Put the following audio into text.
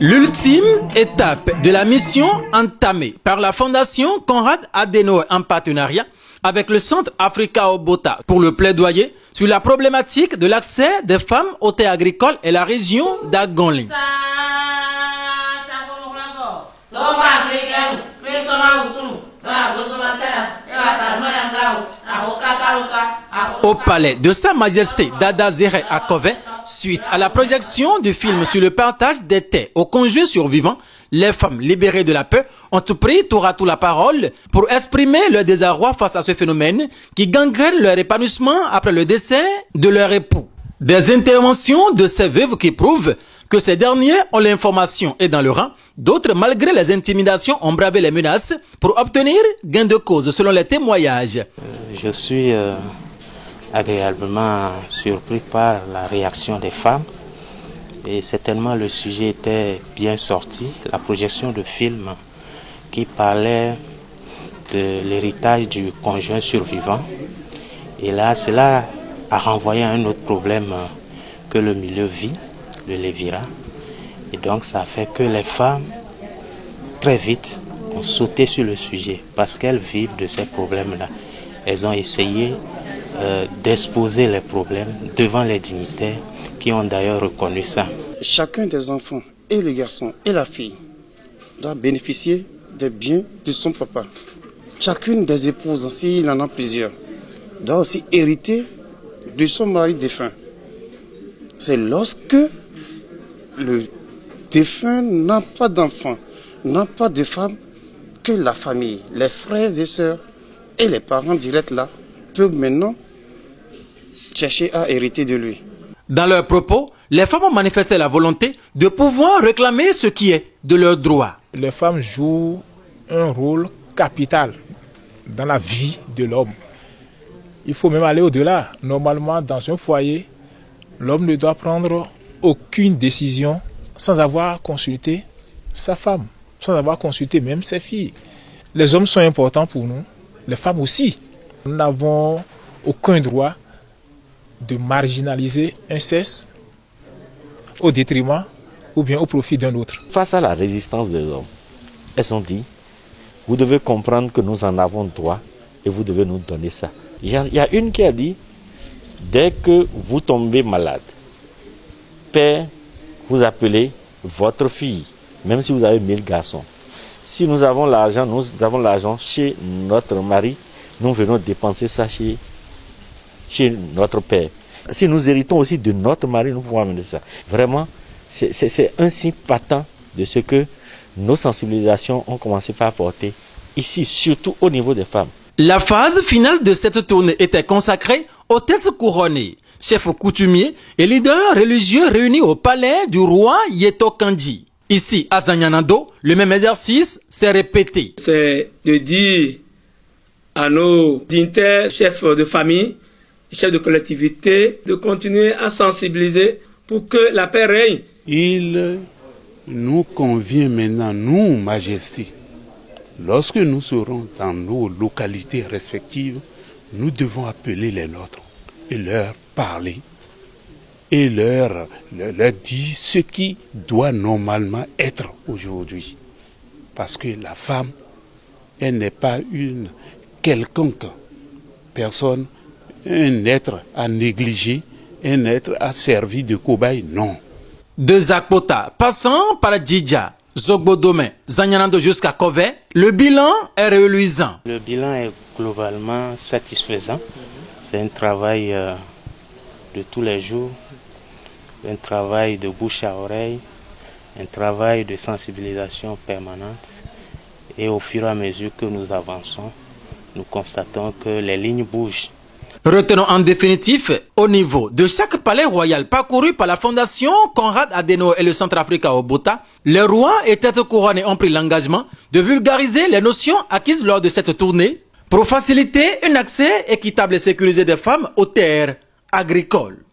L'ultime étape de la mission entamée par la Fondation Konrad Adenauer en partenariat avec le Centre Africa Obota pour le plaidoyer sur la problématique de l'accès des femmes aux terres agricoles et la région d'Agonli. Au palais de Sa Majesté Dada Zéré à Kové, suite à la projection du film sur le partage des terres aux conjoints survivants, les femmes libérées de la peur ont pris tour à tour la parole pour exprimer leur désarroi face à ce phénomène qui gangrène leur épanouissement après le décès de leur époux. Des interventions de ces veuves qui prouvent que ces derniers ont l'information et dans le rang, d'autres, malgré les intimidations, ont bravé les menaces pour obtenir gain de cause, selon les témoignages. Je suis agréablement surpris par la réaction des femmes et certainement le sujet était bien sorti. La projection de film qui parlait de l'héritage du conjoint survivant et là, cela a renvoyé à un autre problème que le milieu vit, le Lévira. Et donc ça a fait que les femmes, très vite, ont sauté sur le sujet parce qu'elles vivent de ces problèmes-là. Elles ont essayé d'exposer les problèmes devant les dignitaires qui ont d'ailleurs reconnu ça. Chacun des enfants, et le garçon et la fille, doit bénéficier des biens de son papa. Chacune des épouses, s'il en a plusieurs, doit aussi hériter de son mari défunt. C'est lorsque le défunt n'a pas d'enfant, n'a pas de femme, que la famille, les frères et sœurs et les parents directs là peuvent maintenant chercher à hériter de lui. Dans leurs propos, les femmes ont manifesté la volonté de pouvoir réclamer ce qui est de leurs droits. Les femmes jouent un rôle capital dans la vie de l'homme. Il faut même aller au-delà. Normalement, dans un foyer, l'homme ne doit prendre aucune décision sans avoir consulté sa femme, sans avoir consulté même ses filles. Les hommes sont importants pour nous, les femmes aussi. Nous n'avons aucun droit de marginaliser un sexe au détriment ou bien au profit d'un autre. Face à la résistance des hommes, elles ont dit, vous devez comprendre que nous en avons droit et vous devez nous donner ça. Il y a une qui a dit, dès que vous tombez malade, père, vous appelez votre fille, même si vous avez 1000 garçons. Si nous avons l'argent, nous avons l'argent chez notre mari, nous venons dépenser ça chez notre père. Si nous héritons aussi de notre mari, nous pouvons amener ça. Vraiment, c'est un signe patent de ce que nos sensibilisations ont commencé par apporter ici, surtout au niveau des femmes. La phase finale de cette tournée était consacrée aux têtes couronnées, chefs coutumiers et leaders religieux réunis au palais du roi Yeto Kandji. Ici, à Zanyanando, le même exercice s'est répété. C'est de dire à nos dignitaires, chefs de famille, chefs de collectivité, de continuer à sensibiliser pour que la paix règne. Il nous convient maintenant, nous, Majesté, lorsque nous serons dans nos localités respectives, nous devons appeler les nôtres et leur parler et leur dire ce qui doit normalement être aujourd'hui. Parce que la femme, elle n'est pas une quelconque personne, un être à négliger, un être à servir de cobaye, non. De Zakpota, passant par Djidja, Zogbodomé, Zanyanando jusqu'à Kové, le bilan est reluisant. Le bilan est globalement satisfaisant. C'est un travail de tous les jours, un travail de bouche à oreille, un travail de sensibilisation permanente. Et au fur et à mesure que nous avançons, nous constatons que les lignes bougent. Retenons en définitif, au niveau de chaque palais royal parcouru par la Fondation Konrad Adenauer et le Centre Africa Obota, les rois et têtes couronnées ont pris l'engagement de vulgariser les notions acquises lors de cette tournée pour faciliter un accès équitable et sécurisé des femmes aux terres agricoles.